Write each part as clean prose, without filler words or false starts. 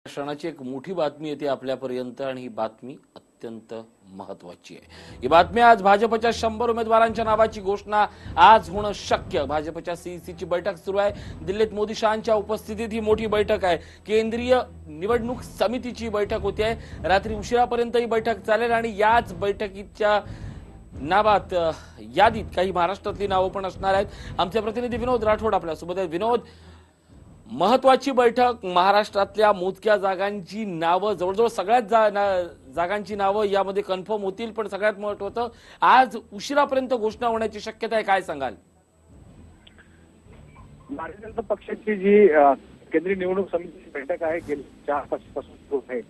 क्षणाची एक मोठी बातमी येते आपल्यापर्यंत आणि ही बातमी अत्यंत महत्त्वाची आहे। ही बातमी आज भाजपच्या 100 उमेदवारांच्या नावाची घोषणा आज होणं शक्य। भाजपच्या सीईसीची बैठक सुरू आहे। दिल्लीत मोदी शहांच्या उपस्थितीत ही मोठी बैठक आहे। केंद्रीय निवडणूक समितीची बैठक होती आहे। रात्री उशिरापर्यंत ही बैठक चालेल आणि याच बैठकीच्या नावात यादीत काही महाराष्ट्रातली नावं पण असणार आहेत। आमचे प्रतिनिधी विनोद राठोड आपल्या सोबत आहेत। विनोद, महत्वाची बैठक, महाराष्ट्रातल्या मोजक्या जागांची नावं, जवळजवळ सगळ्याच जागांची नावं यामध्ये कन्फर्म होतील, पण सगळ्यात महत्त्वाचं आज उशिरापर्यंत घोषणा होण्याची शक्यता आहे, काय सांगाल? भारतीय जनता पक्षाची जी केंद्रीय निवडणूक समितीची बैठक आहे गेल्या 4 तासापासून सुरू आहे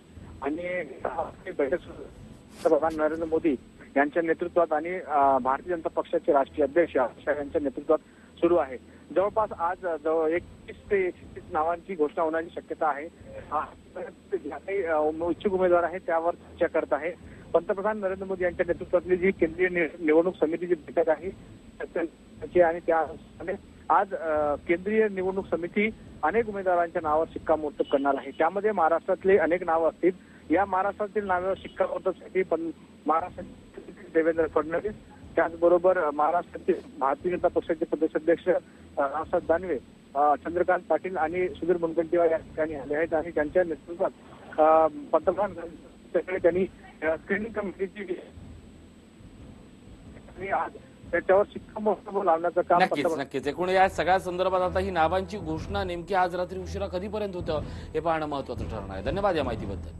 आणि बैठक पंतप्रधान नरेंद्र मोदी यांच्या नेतृत्वात आणि भारतीय जनता पक्षाचे राष्ट्रीय अध्यक्ष अमित शहा यांच्या नेतृत्वात सुरू आहे। जवळपास आज 21 ते 31 नावांची घोषणा होण्याची शक्यता आहे। काही इच्छुक उमेदवार आहेत त्यावर चर्चा करत आहे। पंतप्रधान नरेंद्र मोदी यांच्या नेतृत्वातली जी केंद्रीय निवडणूक समितीची बैठक आहे आणि त्या आज केंद्रीय निवडणूक समिती अनेक उमेदवारांच्या नावावर शिक्कामोर्तब करणार आहे। त्यामध्ये महाराष्ट्रातले अनेक नावं असतील। या महाराष्ट्रातील नावावर शिक्कामोर्तबसाठी महाराष्ट्राचे देवेंद्र फडणवीस, त्याचबरोबर महाराष्ट्राचे भारतीय जनता पक्षाचे प्रदेशाध्यक्ष रावसाहेब दानवे, चंद्रकांत पाटील आणि सुधीर मुनगंटीवार या ठिकाणी आले आहेत आणि त्यांच्या नेतृत्वात पंतप्रधान त्यांनी स्क्रीनिंग कमिटीची आज त्याच्यावर शिक्कामोर्तब लावण्याचं काम नक्कीच एकूण या सगळ्या संदर्भात आता ही नावांची घोषणा नेमकी आज रात्री उशिरा कधीपर्यंत होतं हे पाहणं महत्त्वाचं ठरणार आहे। धन्यवाद या माहितीबद्दल।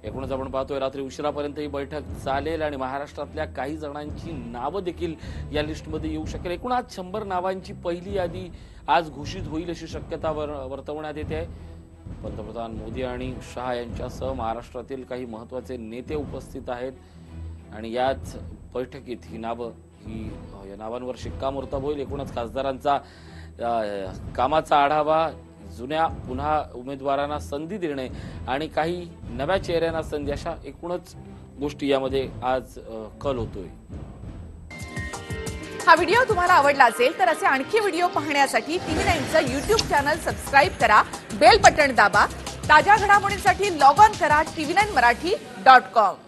एकूणच आपण पाहतोय रात्री उशिरापर्यंत ही बैठक चालेल आणि महाराष्ट्रातल्या काही जणांची नावं देखील या लिस्टमध्ये येऊ शकेल। एकूण आज 100 नावांची पहिली यादी आज घोषित होईल अशी शक्यता वर्तवण्यात येते आहे। पंतप्रधान मोदी आणि शहा यांच्यासह महाराष्ट्रातील काही महत्त्वाचे नेते उपस्थित आहेत आणि याच बैठकीत ही या नावांवर शिक्कामोर्तब होईल। एकूणच खासदारांचा कामाचा आढावा, जुन्या पुन्हा उमेदवारांना संधी देणे आणि काही नव्या चेहऱ्यांना संधी, अशा एकूणच गोष्टी यामध्ये आज कल होतोय। हा व्हिडिओ तुम्हाला आवडला असेल तर असे आणखी व्हिडिओ पाहण्यासाठी TV9चं YouTube चॅनल सबस्क्राइब करा, बेल बटन दाबा। ताज्या घडामोडींसाठी लॉग ऑन करा tv9marathi.com।